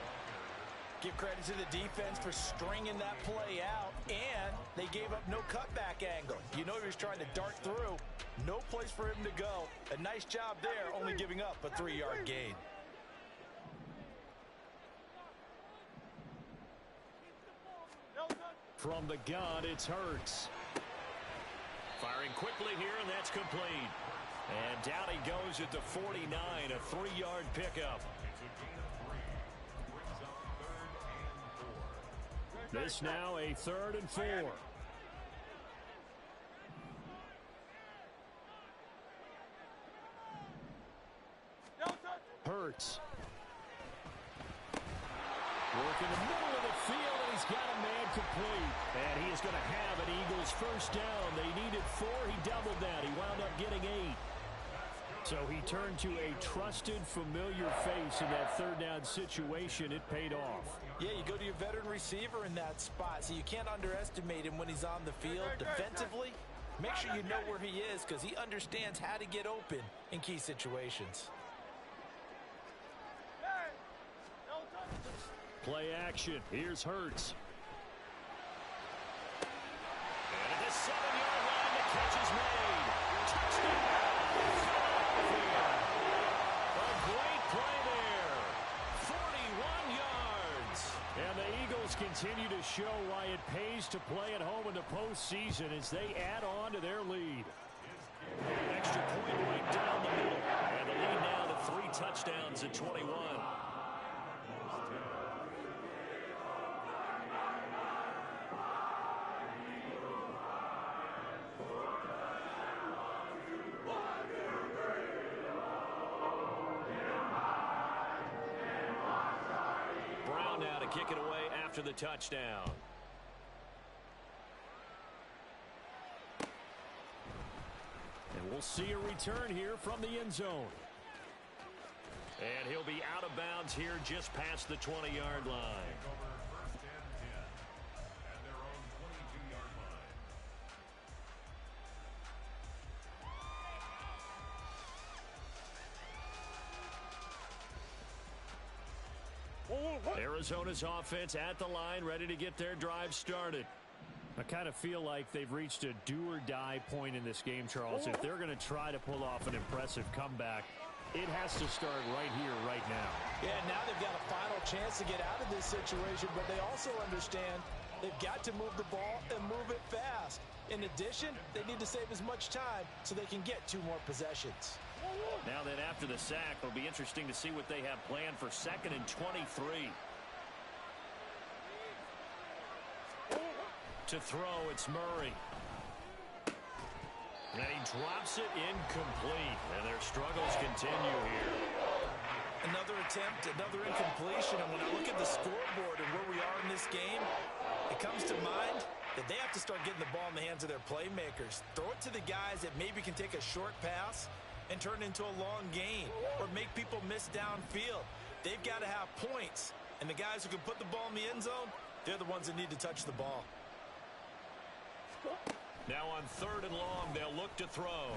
Give credit to the defense for stringing that play out, and they gave up no cutback angle. You know he was trying to dart through. No place for him to go. A nice job there, only giving up a 3-yard gain. From the gun, it's Hurts. Firing quickly here, and that's complete. And down he goes at the 49, a 3-yard pickup. This now a 3rd and 4. Hurts. Work in the middle of the field, and he's got a man complete. And he is going to have an Eagles first down. They needed 4. He doubled that. He wound up getting 8. So he turned to a trusted, familiar face in that 3rd down situation. It paid off. Yeah, you go to your veteran receiver in that spot, so you can't underestimate him when he's on the field. Defensively, make sure you know where he is because he understands how to get open in key situations. Play action. Here's Hurts. And at the 7-yard line, the catch is made. Touchdown! Philadelphia. A great play there. 41 yards. And the Eagles continue to show why it pays to play at home in the postseason as they add on to their lead. Extra point right down the middle. And the lead now to 3 touchdowns at 21. Kick it away after the touchdown. And we'll see a return here from the end zone. And he'll be out of bounds here just past the 20-yard line. Arizona's offense at the line, ready to get their drive started. I kind of feel like they've reached a do-or-die point in this game, Charles. If they're going to try to pull off an impressive comeback, it has to start right here, right now. Yeah, now they've got a final chance to get out of this situation, but they also understand they've got to move the ball and move it fast. In addition, they need to save as much time so they can get 2 more possessions. Now that after the sack, it'll be interesting to see what they have planned for 2nd and 23. To throw, it's Murray. And he drops it incomplete. And their struggles continue here. Another attempt, another incompletion. And when I look at the scoreboard and where we are in this game, it comes to mind that they have to start getting the ball in the hands of their playmakers. Throw it to the guys that maybe can take a short pass and turn it into a long gain or make people miss downfield. They've got to have points. And the guys who can put the ball in the end zone, they're the ones that need to touch the ball. Now on 3rd and long, they'll look to throw.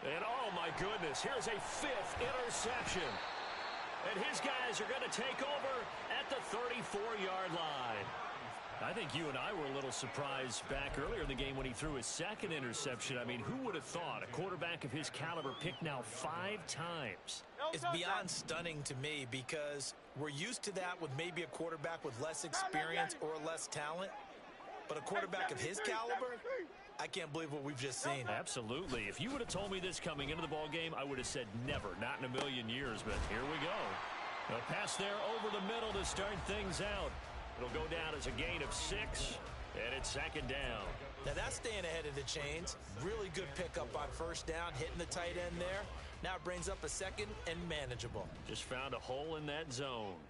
And oh my goodness, here's a 5th interception. And his guys are going to take over at the 34-yard line. I think you and I were a little surprised back earlier in the game when he threw his 2nd interception. I mean, who would have thought a quarterback of his caliber picked now 5 times? It's beyond stunning to me because we're used to that with maybe a quarterback with less experience or less talent. But a quarterback of his caliber, I can't believe what we've just seen. Absolutely. If you would have told me this coming into the ball game, I would have said never, not in a million years. But here we go. A pass there over the middle to start things out. It'll go down as a gain of 6, and it's 2nd down. Now that's staying ahead of the chains. Really good pickup on 1st down, hitting the tight end there. Now it brings up a 2nd and manageable. Just found a hole in that zone.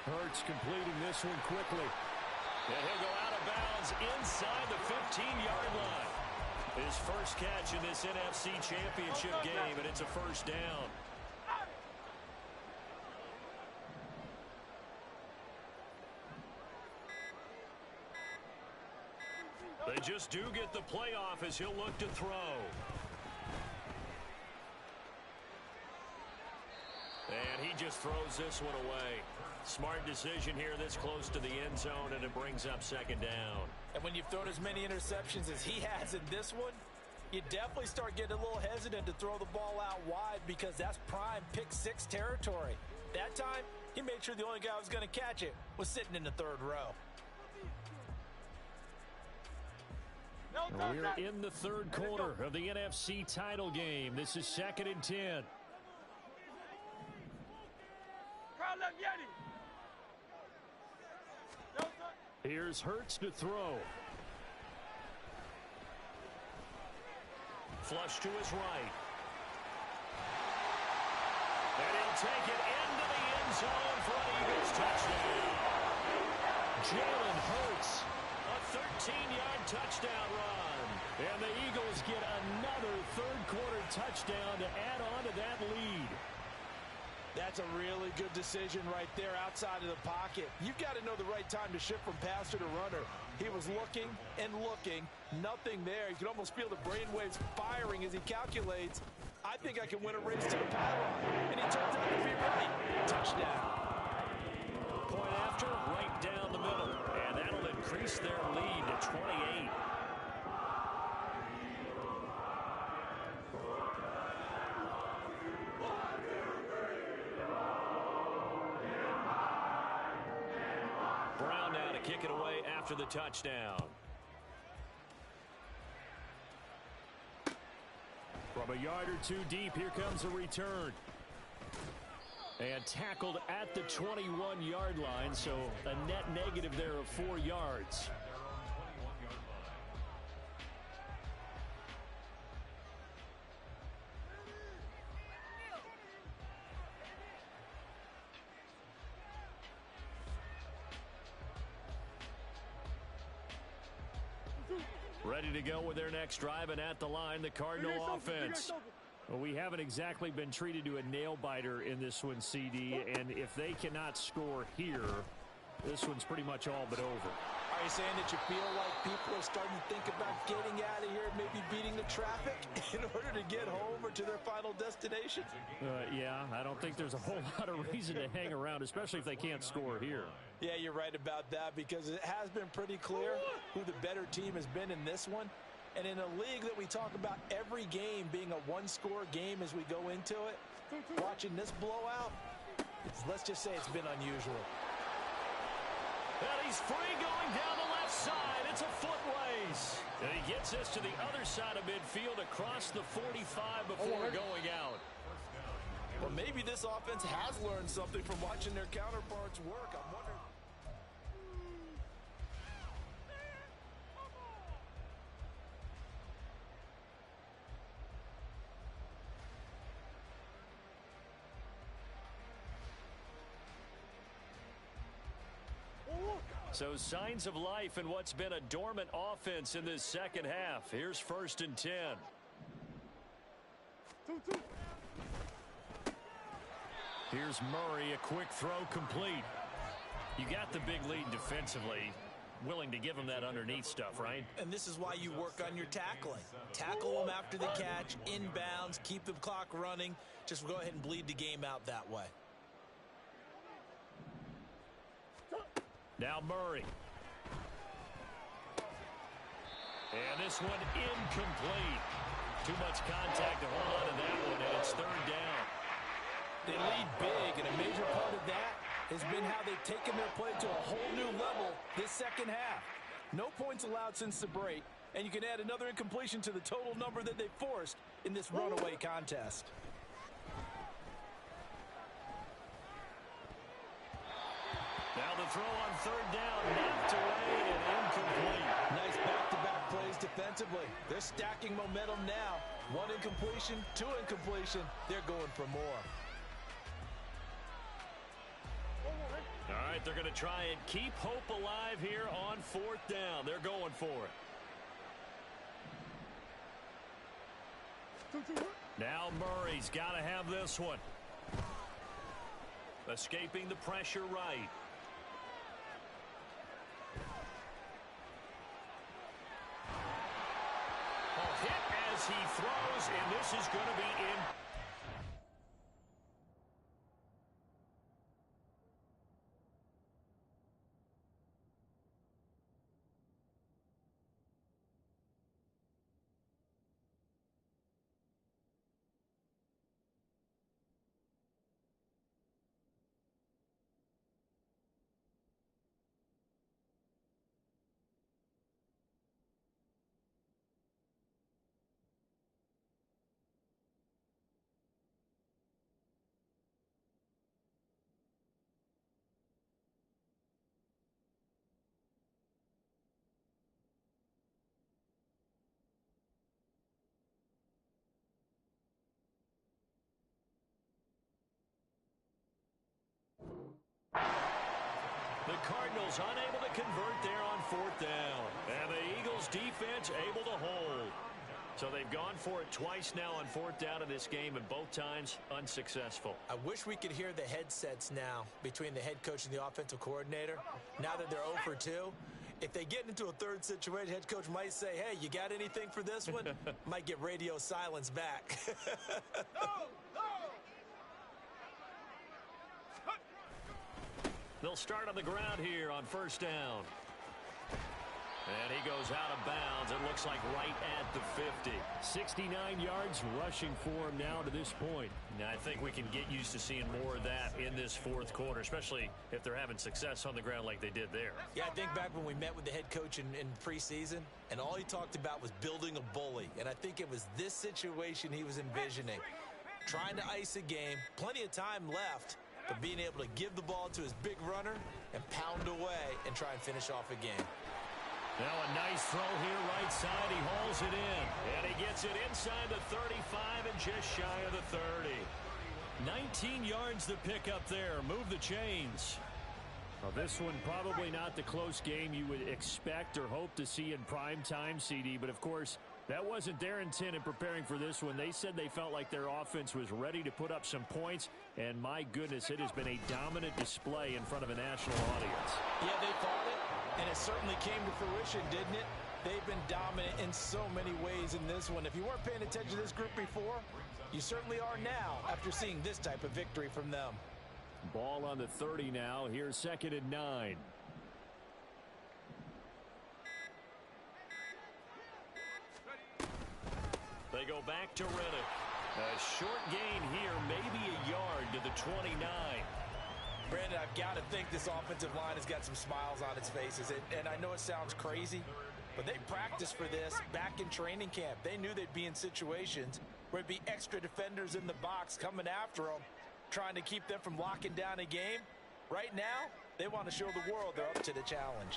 Hurts completing this one quickly. And he'll go out of bounds inside the 15-yard line. His first catch in this NFC Championship game, and it's a 1st down. They just do get the playoff as he'll look to throw. And he just throws this one away. Smart decision here this close to the end zone, and it brings up 2nd down. And when you've thrown as many interceptions as he has in this one, you definitely start getting a little hesitant to throw the ball out wide because that's prime pick-6 territory. That time, he made sure the only guy who was going to catch it was sitting in the 3rd row. We're in the third quarter of the NFC title game. This is 2nd and 10. Here's Hurts to throw. Flush to his right. And he'll take it into the end zone for an Eagles touchdown. Jalen Hurts, a 13-yard touchdown run. And the Eagles get another third-quarter touchdown to add on to that lead. That's a really good decision right there outside of the pocket. You've got to know the right time to shift from passer to runner. He was looking and looking, nothing there. You can almost feel the brainwaves firing as he calculates, I think I can win a race to the pylon. And he turns out to be right. Touchdown. Point after, right down the middle. And that'll increase their lead to 28. Brown now to kick it away after the touchdown. From a yard or two deep, here comes a return. And tackled at the 21-yard line, so a net negative there of 4 yards. Ready to go with their next drive, and at the line, the Cardinal offense. Well, we haven't exactly been treated to a nail-biter in this one, CD, and if they cannot score here, this one's pretty much all but over. Are you saying that you feel like people are starting to think about getting out of here and maybe beating the traffic in order to get home or to their final destination? Yeah, I don't think there's a whole lot of reason to hang around, especially if they can't score here. Yeah, you're right about that, because it has been pretty clear who the better team has been in this one. And in a league that we talk about every game being a one-score game as we go into it, watching this blowout, let's just say it's been unusual. And he's free going down the left side. It's a foot race. And he gets this to the other side of midfield across the 45 before going out. Well, maybe this offense has learned something from watching their counterparts work. I'm wondering. So signs of life in what's been a dormant offense in this second half. Here's 1st and 10. Here's Murray, a quick throw complete. You got the big lead defensively. Willing to give him that underneath stuff, right? And this is why you work on your tackling. Tackle them after the catch, inbounds, keep the clock running. Just go ahead and bleed the game out that way. Now Murray. And this one incomplete. Too much contact to hold on to that one, and it's 3rd down. They lead big, and a major part of that has been how they've taken their play to a whole new level this second half. No points allowed since the break, and you can add another incompletion to the total number that they forced in this runaway contest. Now the throw on 3rd down, knocked away and incomplete. Nice back-to-back plays defensively. They're stacking momentum now. 1 incompletion, 2 incompletion. They're going for more. All right, they're going to try and keep hope alive here on 4th down. They're going for it. Now Murray's got to have this one. Escaping the pressure right. A hit as he throws, and this is going to be in. The Cardinals unable to convert there on 4th down. And the Eagles defense able to hold. So they've gone for it twice now on 4th down in this game, and both times unsuccessful. I wish we could hear the headsets now between the head coach and the offensive coordinator. Now that they're 0 for 2, if they get into a third situation, head coach might say, hey, you got anything for this one? Might get radio silence back. They'll start on the ground here on 1st down. And he goes out of bounds. It looks like right at the 50. 69 yards rushing for him now to this point. Now, I think we can get used to seeing more of that in this 4th quarter, especially if they're having success on the ground like they did there. Yeah, I think back when we met with the head coach in preseason, and all he talked about was building a bully. And I think it was this situation he was envisioning. Trying to ice a game, plenty of time left, but being able to give the ball to his big runner and pound away and try and finish off a game. Now a nice throw here right side. He hauls it in. And he gets it inside the 35 and just shy of the 30. 19 yards to pick up there. Move the chains. Well, this one probably not the close game you would expect or hope to see in prime time, CD. But, of course, that wasn't their intent in preparing for this one. They said they felt like their offense was ready to put up some points. And, my goodness, it has been a dominant display in front of a national audience. Yeah, they thought it. And it certainly came to fruition, didn't it? They've been dominant in so many ways in this one. If you weren't paying attention to this group before, you certainly are now after seeing this type of victory from them. Ball on the 30 now. Here's 2nd and 9. They go back to Riddick. A short gain here, maybe a yard to the 29. Brandon, I've got to think this offensive line has got some smiles on its faces. And I know it sounds crazy, but they practiced for this back in training camp. They knew they'd be in situations where there'd be extra defenders in the box coming after them, trying to keep them from locking down a game. Right now, they want to show the world they're up to the challenge.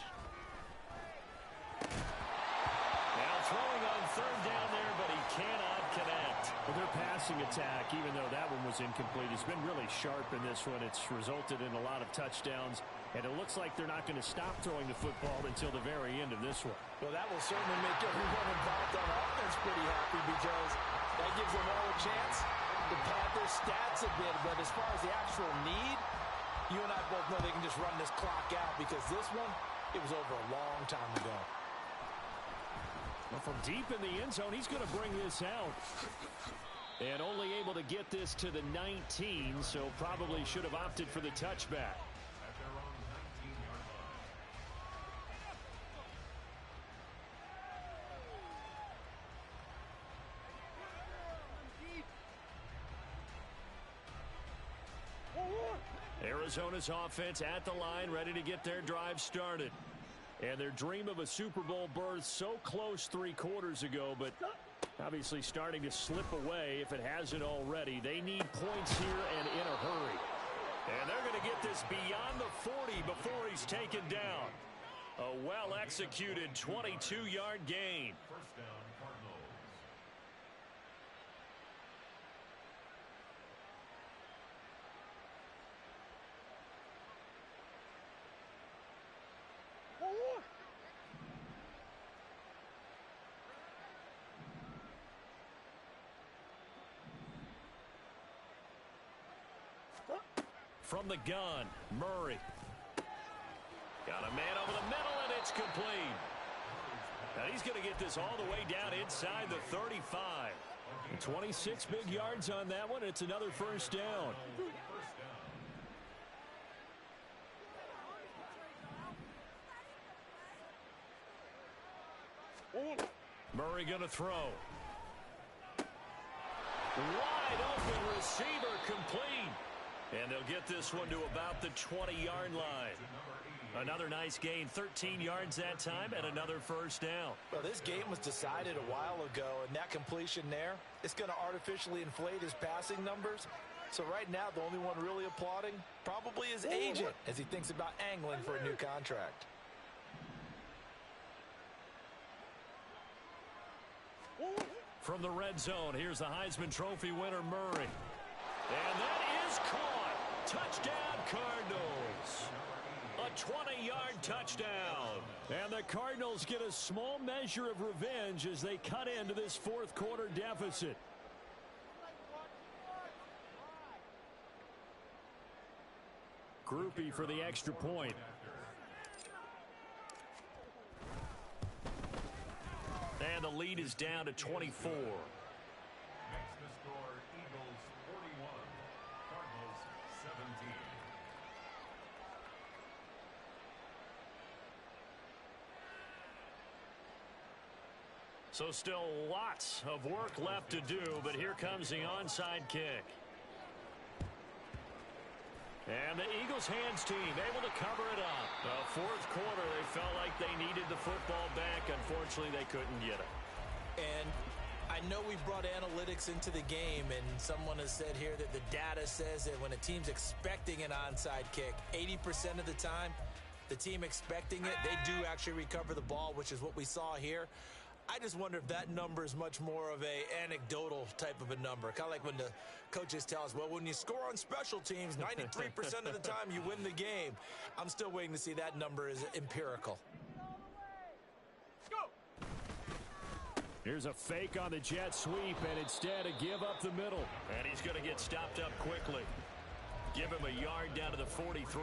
Now throwing on 3rd down there, but he cannot connect. Well, their passing attack, even though that one was incomplete, has been really sharp in this one. It's resulted in a lot of touchdowns, and it looks like they're not going to stop throwing the football until the very end of this one. Well, that will certainly make everyone involved on offense pretty happy, because that gives them all a chance to pad their stats a bit. But as far as the actual need, you and I both know they can just run this clock out, because this one, it was over a long time ago. Well, from deep in the end zone, he's going to bring this out. And only able to get this to the 19, so probably should have opted for the touchback. Arizona's offense at the line, ready to get their drive started. And their dream of a Super Bowl berth so close 3 quarters ago, but obviously starting to slip away if it hasn't already. They need points here and in a hurry. And they're going to get this beyond the 40 before he's taken down. A well-executed 22-yard gain. From the gun, Murray. Got a man over the middle, and it's complete. Now he's going to get this all the way down inside the 35. And 26 big yards on that one. It's another 1st down. Murray going to throw. Wide open receiver, complete. And they'll get this one to about the 20-yard line. Another nice gain, 13 yards that time, and another 1st down. Well, this game was decided a while ago, and that completion there, it's going to artificially inflate his passing numbers. So right now, the only one really applauding probably his agent as he thinks about angling for a new contract. From the red zone, here's the Heisman Trophy winner, Murray. And that is caught. Touchdown, Cardinals. A A 20-yard touchdown. And the Cardinals get a small measure of revenge as they cut into this fourth quarter deficit. Groupie for the extra point. And the lead is down to 24. Makes the score Eagles 41, Cardinals 17. So still lots of work left to do, but here comes the onside kick. And the Eagles hands team able to cover it up. The fourth quarter, they felt like they needed the football back. Unfortunately, they couldn't get it. And I know we brought analytics into the game, and someone has said here that the data says that when a team's expecting an onside kick, 80% of the time, the team expecting it, they do actually recover the ball, which is what we saw here. I just wonder if that number is much more of a anecdotal type of a number. Kind of like when the coaches tell us, well, when you score on special teams, 93% of the time you win the game. I'm still waiting to see that number is empirical. Here's a fake on the jet sweep, and instead a give up the middle. And he's going to get stopped up quickly. Give him a yard down to the 43.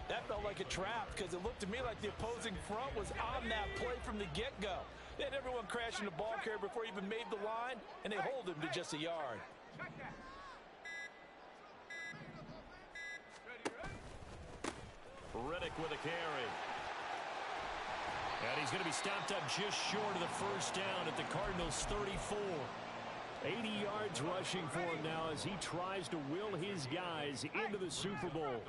That felt like a trap because it looked to me like the opposing front was on that play from the get-go. They had everyone crashing the ball carrier before he even made the line, and they hold him to just a yard. Riddick with a carry. And he's going to be stopped up just short of the first down at the Cardinals' 34. 80 yards rushing for him now as he tries to will his guys into the Super Bowl.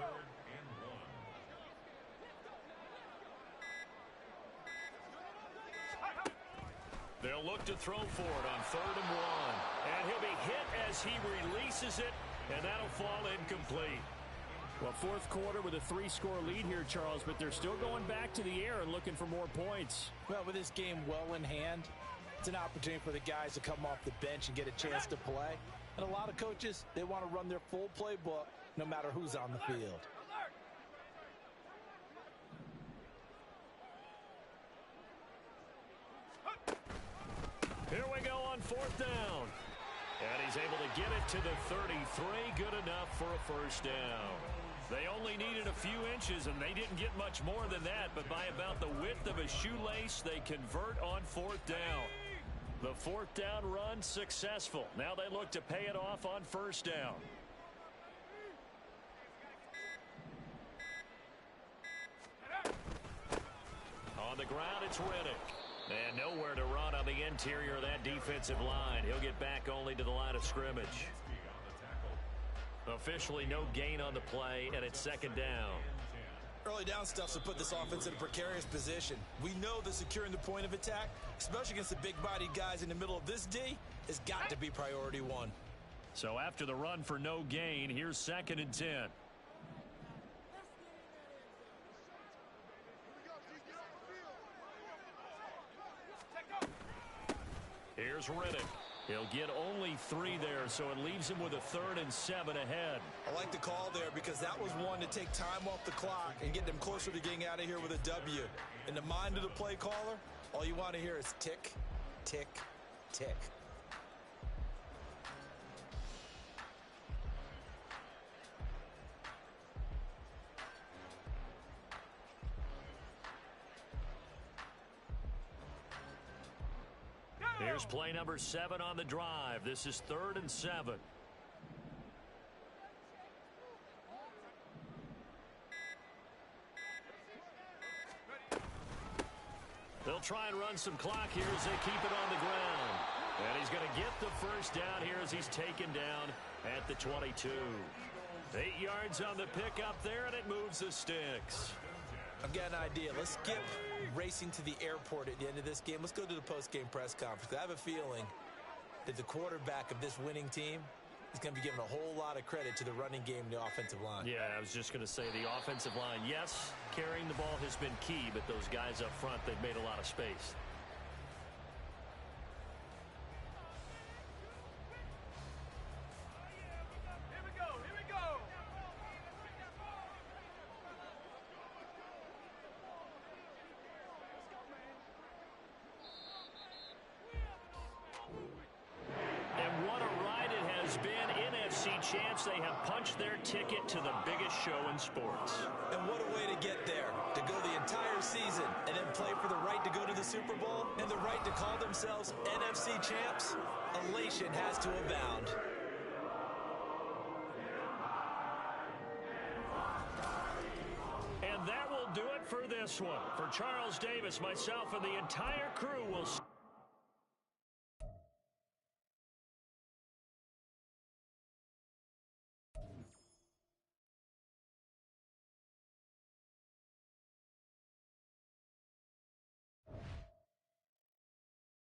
They'll look to throw for it on 3rd and 1. And he'll be hit as he releases it, and that'll fall incomplete. Well, fourth quarter with a 3-score lead here, Charles, but they're still going back to the air and looking for more points. Well, with this game well in hand, it's an opportunity for the guys to come off the bench and get a chance to play. And a lot of coaches, they want to run their full playbook no matter who's on the field. Here we go on 4th down. And he's able to get it to the 33. Good enough for a first down. They only needed a few inches, and they didn't get much more than that. But by about the width of a shoelace, they convert on 4th down. The 4th down run successful. Now they look to pay it off on 1st down. On the ground, it's Riddick. And nowhere to run on the interior of that defensive line. He'll get back only to the line of scrimmage. Officially no gain on the play, and it's 2nd down. Early down stuff to put this offense in a precarious position. We know that securing the point of attack, especially against the big-bodied guys in the middle of this D, has got to be priority 1. So after the run for no gain, here's 2nd and 10. Here's Riddick. He'll get only 3 there, so it leaves him with a 3rd and 7 ahead. I like the call there because that was one to take time off the clock and get them closer to getting out of here with a W. In the mind of the play caller, all you want to hear is tick, tick, tick. Here's play number 7 on the drive. This is 3rd and 7. They'll try and run some clock here as they keep it on the ground. And he's going to get the first down here as he's taken down at the 22. 8 yards on the pickup there, and it moves the sticks. I've got an idea. Let's skip racing to the airport at the end of this game. Let's go to the post-game press conference. I have a feeling that the quarterback of this winning team is going to be giving a whole lot of credit to the running game and the offensive line. Yeah, I was just going to say the offensive line, yes, carrying the ball has been key, but those guys up front, they've made a lot of space. chance they have punched their ticket to the biggest show in sports. And what a way to get there, to go the entire season and then play for the right to go to the Super Bowl and the right to call themselves NFC champs. Elation has to abound. And that will do it for this one. For Charles Davis, myself, and the entire crew will